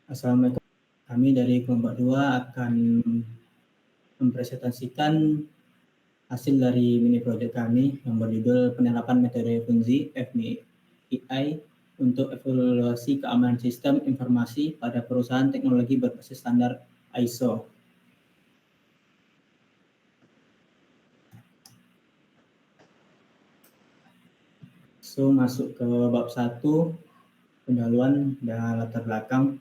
Assalamualaikum. Kami dari kelompok 2 akan mempresentasikan hasil dari mini project kami yang berjudul penerapan metode fungsi FMI untuk evaluasi keamanan sistem informasi pada perusahaan teknologi berbasis standar ISO. Masuk ke bab 1, pendahuluan dan latar belakang.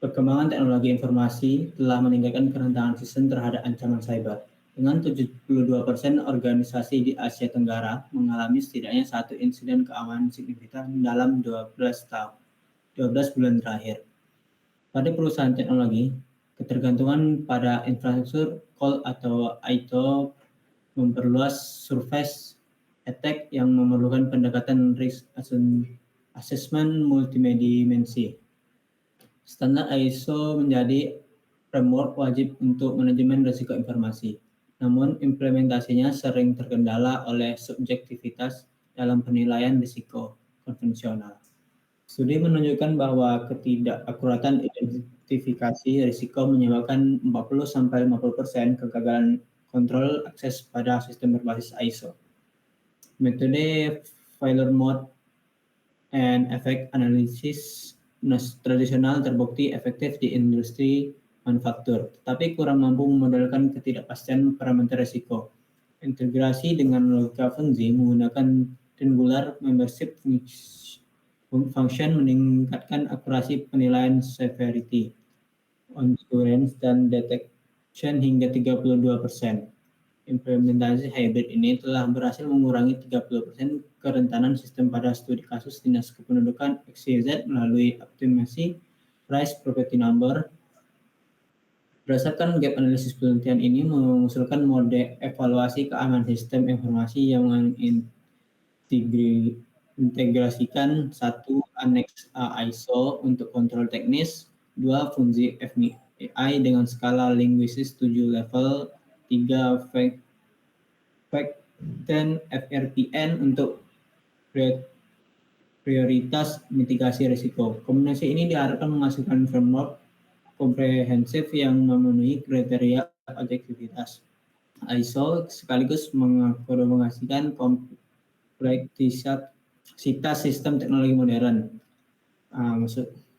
Perkembangan teknologi informasi telah meningkatkan kerentanan sistem terhadap ancaman cyber. Dengan 72% organisasi di Asia Tenggara mengalami setidaknya satu insiden keamanan signifikan dalam 12 bulan terakhir. Pada perusahaan teknologi, ketergantungan pada infrastruktur cloud atau ITO memperluas surface attack yang memerlukan pendekatan risk assessment multidimensi. Standar ISO menjadi framework wajib untuk manajemen risiko informasi, namun implementasinya sering terkendala oleh subjektivitas dalam penilaian risiko konvensional. Studi menunjukkan bahwa ketidakakuratan identifikasi risiko menyebabkan 40-50% kegagalan kontrol akses pada sistem berbasis ISO. Metode failure mode and effect analysis tradisional terbukti efektif di industri manufaktur, tetapi kurang mampu memodelkan ketidakpastian parameter risiko. Integrasi dengan logika fungsi menggunakan triangular membership function meningkatkan akurasi penilaian severity, occurrence, dan detection hingga 32%. Implementasi hybrid ini telah berhasil mengurangi 30% kerentanan sistem pada studi kasus dinas kependudukan XYZ melalui optimasi price property number. Berdasarkan gap analisis penelitian ini mengusulkan mode evaluasi keamanan sistem informasi yang mengintegrasikan 1. Annex ISO untuk kontrol teknis, 2. Fungsi FMI dengan skala linguistis 7 level, 3. Fact dan FRPN untuk prioritas mitigasi risiko. Kombinasi ini diharapkan menghasilkan framework komprehensif yang memenuhi kriteria objektivitas ISO sekaligus mengakomodasikan kompleksitas sistem teknologi modern.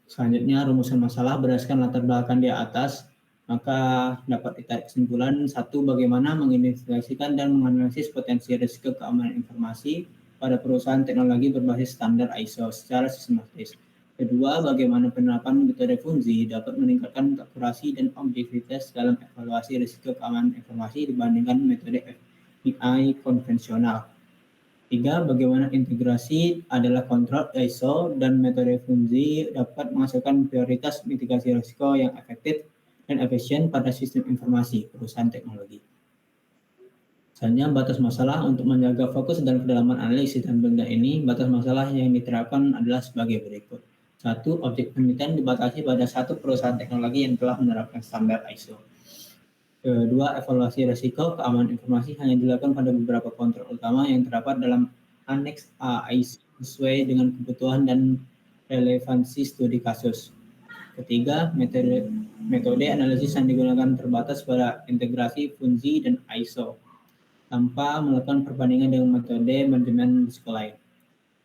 Selanjutnya rumusan masalah berdasarkan latar belakang di atas, maka dapat ditarik kesimpulan. 1. Bagaimana mengidentifikasikan dan menganalisis potensi risiko keamanan informasi pada perusahaan teknologi berbasis standar ISO secara sistematis. 2. Bagaimana penerapan metode fungsi dapat meningkatkan akurasi dan objektivitas dalam evaluasi risiko keamanan informasi dibandingkan metode FMI konvensional. 3. Bagaimana integrasi adalah kontrol ISO dan metode fungsi dapat menghasilkan prioritas mitigasi risiko yang efektif dan efisien pada sistem informasi perusahaan teknologi. Selanjutnya, batas masalah. Untuk menjaga fokus dan kedalaman analisis dan penelitian ini, batas masalah yang diterapkan adalah sebagai berikut. 1. Objek penelitian dibatasi pada satu perusahaan teknologi yang telah menerapkan standar ISO. 2. Evaluasi risiko keamanan informasi hanya dilakukan pada beberapa kontrol utama yang terdapat dalam Annex ISO sesuai dengan kebutuhan dan relevansi studi kasus. 3. Metode analisis yang digunakan terbatas pada integrasi fungsi dan ISO tanpa melakukan perbandingan dengan metode manajemen risiko lain.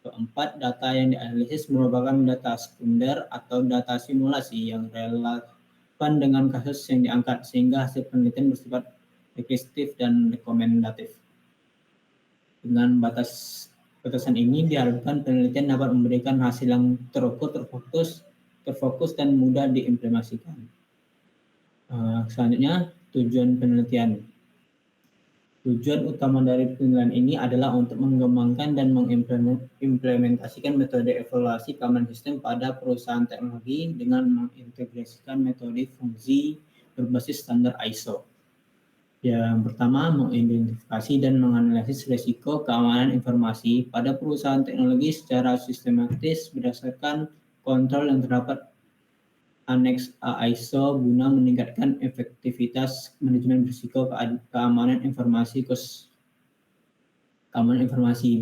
4. Data yang dianalisis merupakan data sekunder atau data simulasi yang relevan dengan kasus yang diangkat, sehingga hasil penelitian bersifat deskriptif dan rekomendatif. Dengan batasan ini diharapkan penelitian dapat memberikan hasil yang terukur, terfokus dan mudah diimplementasikan. Selanjutnya, tujuan penelitian. Tujuan utama dari penelitian ini adalah untuk mengembangkan dan mengimplementasikan metode evaluasi keamanan sistem pada perusahaan teknologi dengan mengintegrasikan metode fungsi berbasis standar ISO. Yang pertama, mengidentifikasi dan menganalisis risiko keamanan informasi pada perusahaan teknologi secara sistematis berdasarkan kontrol yang terdapat Annex ISO guna meningkatkan efektivitas manajemen risiko keamanan informasi. 2.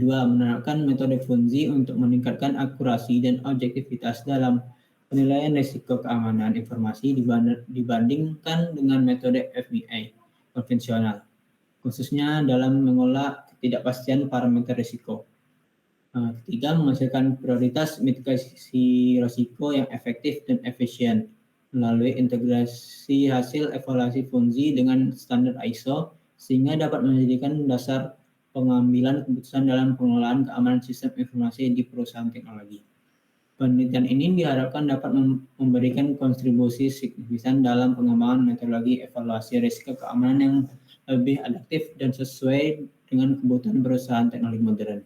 Menerapkan metode fungsi untuk meningkatkan akurasi dan objektivitas dalam penilaian risiko keamanan informasi dibandingkan dengan metode FBA konvensional, khususnya dalam mengolah ketidakpastian parameter risiko. Ketiga, menghasilkan prioritas mitigasi risiko yang efektif dan efisien melalui integrasi hasil evaluasi fungsi dengan standar ISO sehingga dapat menjadikan dasar pengambilan keputusan dalam pengelolaan keamanan sistem informasi di perusahaan teknologi. Penelitian ini diharapkan dapat memberikan kontribusi signifikan dalam pengembangan metodologi evaluasi risiko keamanan yang lebih adaptif dan sesuai dengan kebutuhan perusahaan teknologi modern.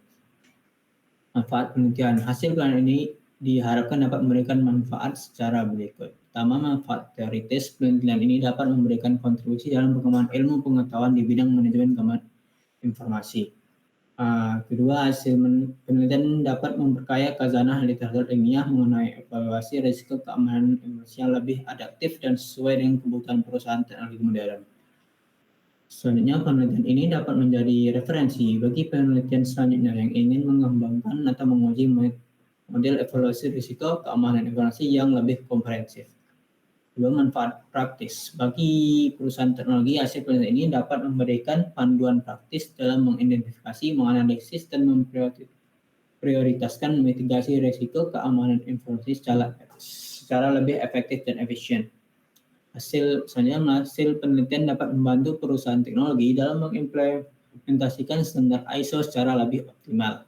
Manfaat penelitian. Hasil penelitian ini diharapkan dapat memberikan manfaat secara berikut. Pertama, manfaat teoritis. Penelitian ini dapat memberikan kontribusi dalam pengembangan ilmu pengetahuan di bidang manajemen keamanan informasi. Kedua, hasil penelitian dapat memperkaya khazanah literatur ilmiah mengenai evaluasi risiko keamanan informasi yang lebih adaptif dan sesuai dengan kebutuhan perusahaan teknologi modern. Selanjutnya, penelitian ini dapat menjadi referensi bagi penelitian selanjutnya yang ingin mengembangkan atau menguji model evaluasi risiko keamanan informasi yang lebih komprehensif. Kedua, manfaat praktis. Bagi perusahaan teknologi, hasil penelitian ini dapat memberikan panduan praktis dalam mengidentifikasi, menganalisis, dan memprioritaskan mitigasi risiko keamanan informasi secara lebih efektif dan efisien. Hasil penelitian dapat membantu perusahaan teknologi dalam mengimplementasikan standar ISO secara lebih optimal.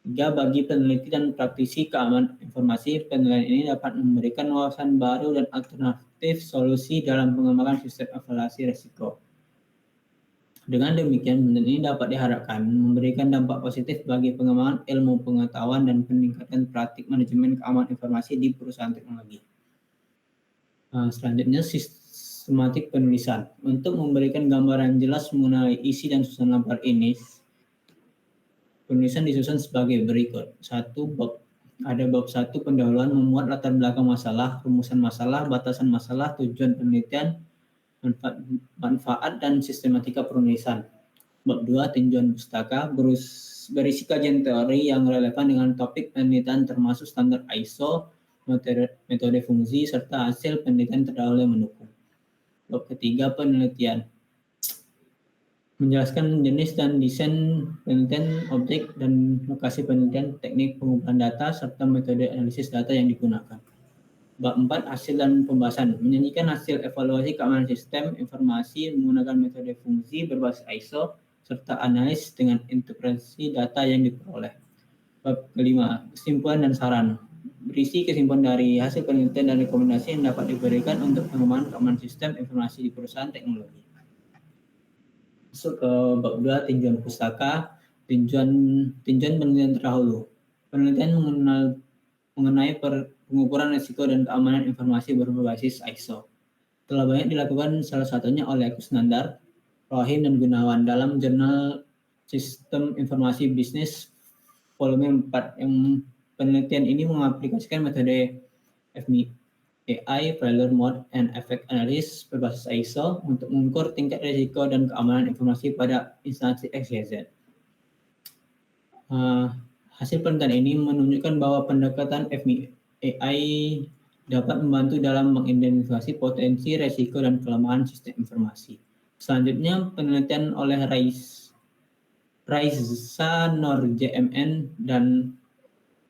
Tiga, bagi peneliti dan praktisi keamanan informasi, penelitian ini dapat memberikan wawasan baru dan alternatif solusi dalam pengembangan sistem evaluasi risiko. Dengan demikian, penelitian ini dapat diharapkan memberikan dampak positif bagi pengembangan ilmu pengetahuan dan peningkatan praktik manajemen keamanan informasi di perusahaan teknologi. Selanjutnya, sistematik penulisan. Untuk memberikan gambaran jelas mengenai isi dan susunan laporan ini, penulisan disusun sebagai berikut. Ada bab 1 pendahuluan, memuat latar belakang masalah, rumusan masalah, batasan masalah, tujuan penelitian, manfaat dan sistematika penulisan. Bab 2 tinjauan pustaka, berisi kajian teori yang relevan dengan topik penelitian termasuk standar ISO, metode fungsi, serta hasil penelitian terdahulu yang mendukung. Bab ketiga penelitian, menjelaskan jenis dan desain penelitian, objek dan lokasi penelitian, teknik pengumpulan data, serta metode analisis data yang digunakan. Bab 4, hasil dan pembahasan, menyajikan hasil evaluasi keamanan sistem informasi menggunakan metode fungsi berbasis ISO, serta analis dengan interpretasi data yang diperoleh. Bab kelima, kesimpulan dan saran, berisi kesimpulan dari hasil penelitian dan rekomendasi yang dapat diberikan untuk pengembangan keamanan sistem informasi di perusahaan teknologi. Masuk ke bab 2, tinjauan pustaka, tinjauan penelitian terdahulu. Penelitian mengenai pengukuran risiko dan keamanan informasi berbasis ISO. Telah banyak dilakukan salah satunya oleh Kusnandar, Rohim, dan Gunawan dalam jurnal Sistem Informasi Bisnis volume 4 yang penelitian ini mengaplikasikan metode FMEAI, Failure Mode and Effect Analysis berbasis ISO untuk mengukur tingkat risiko dan keamanan informasi pada instansi XYZ. Hasil penelitian ini menunjukkan bahwa pendekatan FMEAI dapat membantu dalam mengidentifikasi potensi risiko dan kelemahan sistem informasi. Selanjutnya, penelitian oleh Raisa Nur JMN dan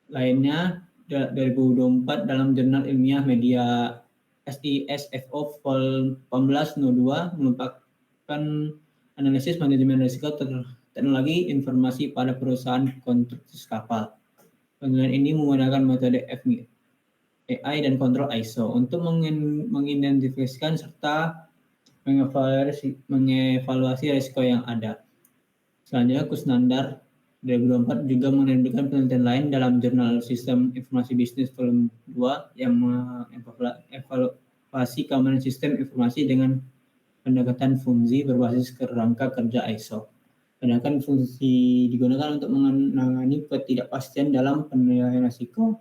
lainnya 2024 dalam jurnal ilmiah media SISFO Vol 1802 merupakan analisis manajemen risiko teknologi informasi pada perusahaan konstruksi kapal. Penelitian ini menggunakan metode FMEAI dan kontrol ISO untuk mengidentifikasikan serta mengevaluasi risiko yang ada. Selanjutnya, Kusnandar 2024 juga menerbitkan penelitian lain dalam jurnal Sistem Informasi Bisnis volume 2 yang mengevaluasi keamanan sistem informasi dengan pendekatan fungsi berbasis kerangka kerja ISO. Pendekatan fungsi digunakan untuk menangani ketidakpastian dalam penilaian risiko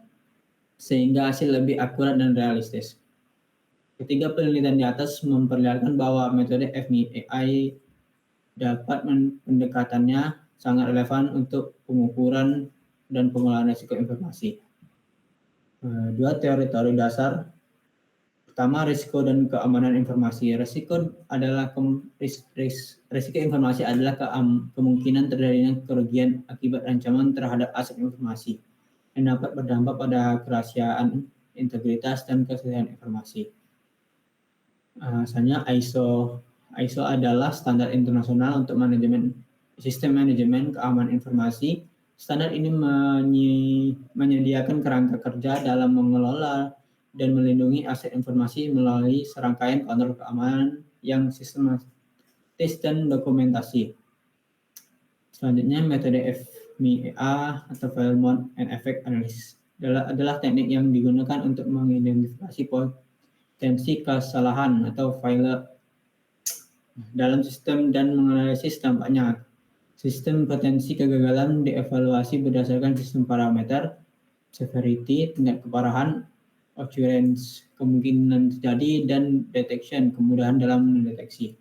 sehingga hasil lebih akurat dan realistis. Ketiga penelitian di atas memperlihatkan bahwa metode FMEAI dapat pendekatannya sangat relevan untuk pengukuran dan pengelolaan risiko informasi. Dua teori-teori dasar. Pertama, risiko dan keamanan informasi. Risiko informasi adalah kemungkinan terjadinya kerugian akibat ancaman terhadap aset informasi yang dapat berdampak pada kerahasiaan, integritas, dan kesehatan informasi. Misalnya ISO adalah standar internasional untuk sistem manajemen keamanan informasi. Standar ini menyediakan kerangka kerja dalam mengelola dan melindungi aset informasi melalui serangkaian kontrol keamanan yang sistematis dan dokumentasi. Selanjutnya, metode FMEA atau File Mode and Effect Analysis adalah teknik yang digunakan untuk mengidentifikasi potensi kesalahan atau failure dalam sistem dan menganalisis dampaknya. Sistem potensi kegagalan dievaluasi berdasarkan sistem parameter, severity, tingkat keparahan, occurrence, kemungkinan terjadi, dan detection, kemudahan dalam mendeteksi.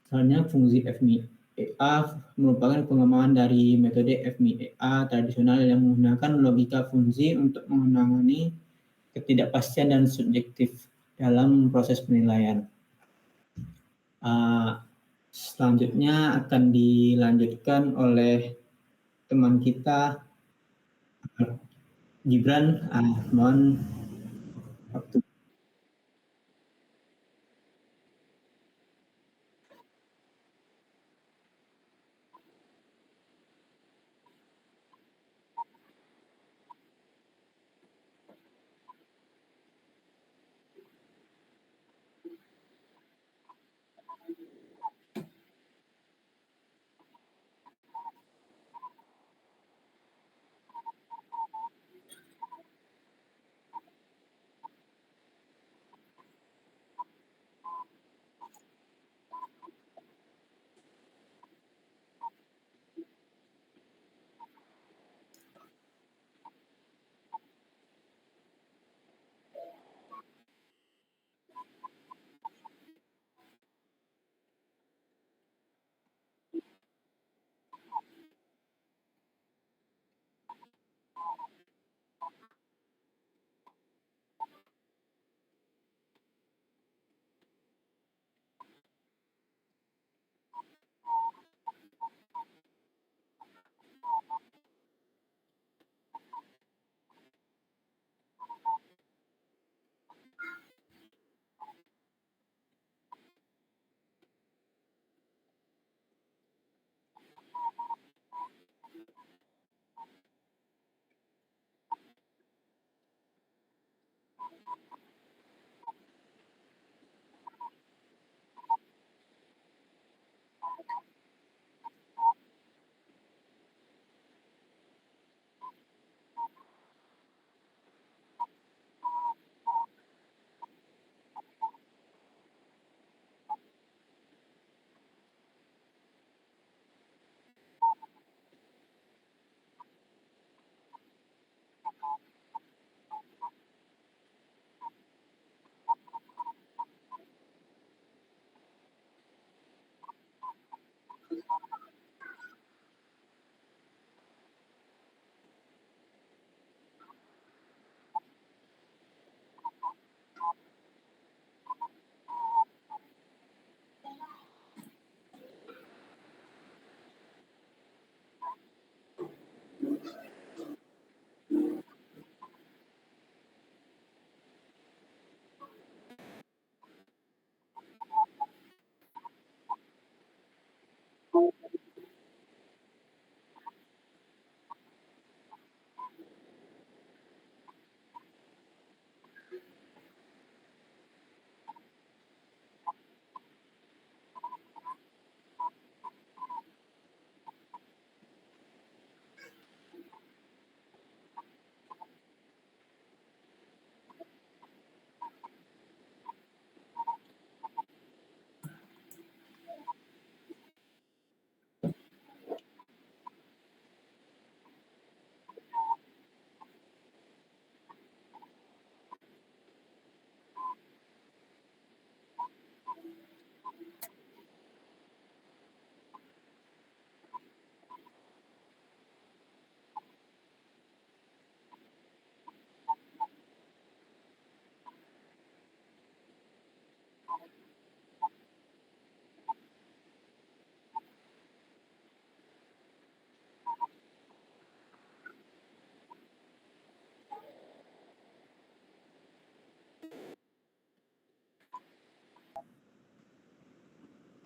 Misalnya fungsi FMEA merupakan pengembangan dari metode FMEA tradisional yang menggunakan logika fungsi untuk menangani ketidakpastian dan subjektif dalam proses penilaian. Selanjutnya akan dilanjutkan oleh teman kita Gibran. Mohon waktu.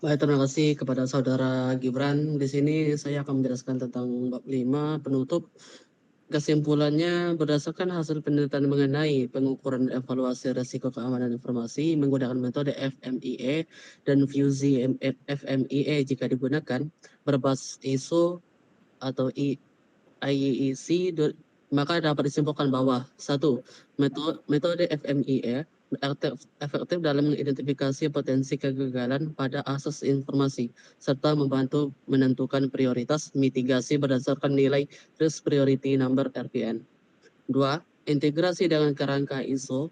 Baik, terima kasih kepada Saudara Gibran. Di sini saya akan menjelaskan tentang bab 5 penutup. Kesimpulannya, berdasarkan hasil penelitian mengenai pengukuran evaluasi risiko keamanan informasi menggunakan metode FMEA dan Fuzzy FMEA jika digunakan berbasis ISO atau IEC, maka dapat disimpulkan bahwa satu, metode FMEA efektif dalam mengidentifikasi potensi kegagalan pada akses informasi serta membantu menentukan prioritas mitigasi berdasarkan nilai Risk Priority Number RPN. 2. Integrasi dengan kerangka ISO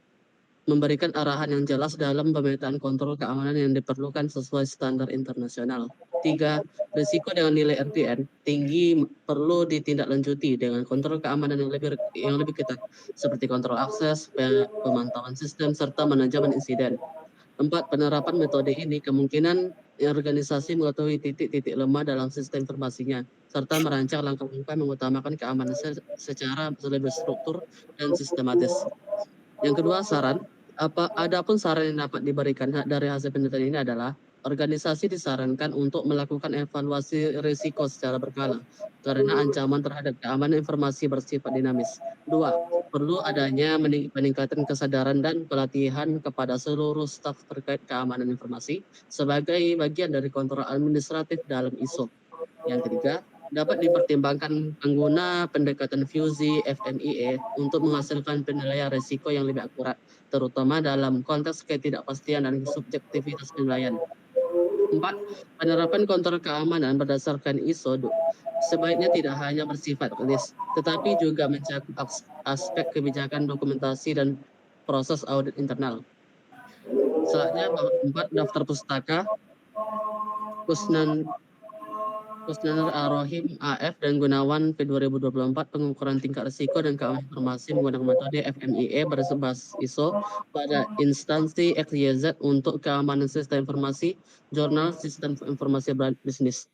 memberikan arahan yang jelas dalam pemetaan kontrol keamanan yang diperlukan sesuai standar internasional. 3. Risiko dengan nilai RPN tinggi perlu ditindaklanjuti dengan kontrol keamanan yang lebih ketat seperti kontrol akses, pemantauan sistem, serta manajemen insiden. 4. Penerapan metode ini kemungkinan organisasi mengetahui titik-titik lemah dalam sistem informasinya, serta merancang langkah-langkah mengutamakan keamanan secara lebih struktur dan sistematis. Yang kedua, adapun saran yang dapat diberikan dari hasil penelitian ini adalah organisasi disarankan untuk melakukan evaluasi risiko secara berkala karena ancaman terhadap keamanan informasi bersifat dinamis. 2. Perlu adanya peningkatan kesadaran dan pelatihan kepada seluruh staf terkait keamanan informasi sebagai bagian dari kontrol administratif dalam ISO. Yang ketiga, dapat dipertimbangkan pengguna pendekatan Fuzzy FMEA untuk menghasilkan penilaian risiko yang lebih akurat, terutama dalam konteks ketidakpastian dan subjektivitas penilaian. 4. Penerapan kontrol keamanan berdasarkan ISO sebaiknya tidak hanya bersifat teknis, tetapi juga mencakup aspek kebijakan dokumentasi dan proses audit internal. Selanjutnya, 4. Daftar pustaka, Kusnander Ar-Rahim AF dan Gunawan P2024 pengukuran tingkat risiko dan keamanan informasi menggunakan metode FMEA berbasis ISO pada instansi XYZ untuk keamanan sistem informasi, jurnal sistem informasi bisnis.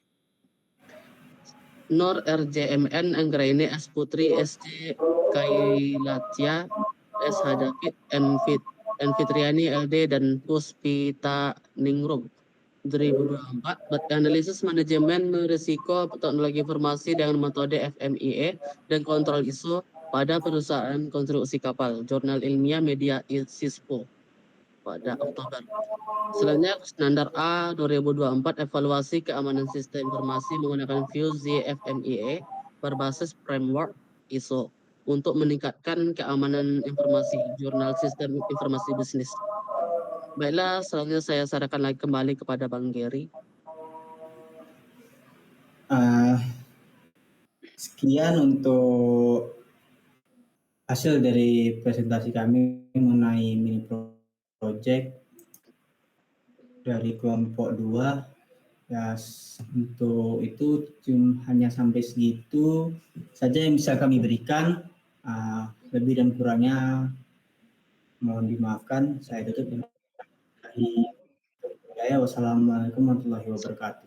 Nur RJMN Anggraini S Putri SC Kailatya S Hadapit M Fitriani LD dan Puspita Ningrum 2024 analisis manajemen risiko teknologi informasi dengan metode FMEA dan kontrol ISO pada perusahaan konstruksi kapal, jurnal ilmiah media SISPO pada Oktober. Selanjutnya, standar A 2024 evaluasi keamanan sistem informasi menggunakan Fuzzy FMEA berbasis framework ISO untuk meningkatkan keamanan informasi, jurnal sistem informasi bisnis. Baiklah, selanjutnya saya sarankan lagi kembali kepada Bang Gary. Sekian untuk hasil dari presentasi kami mengenai mini project dari kelompok 2. Ya, untuk itu hanya sampai segitu saja yang bisa kami berikan. Lebih dan kurangnya mohon dimaafkan. Saya tutup. Wassalamualaikum warahmatullahi wabarakatuh.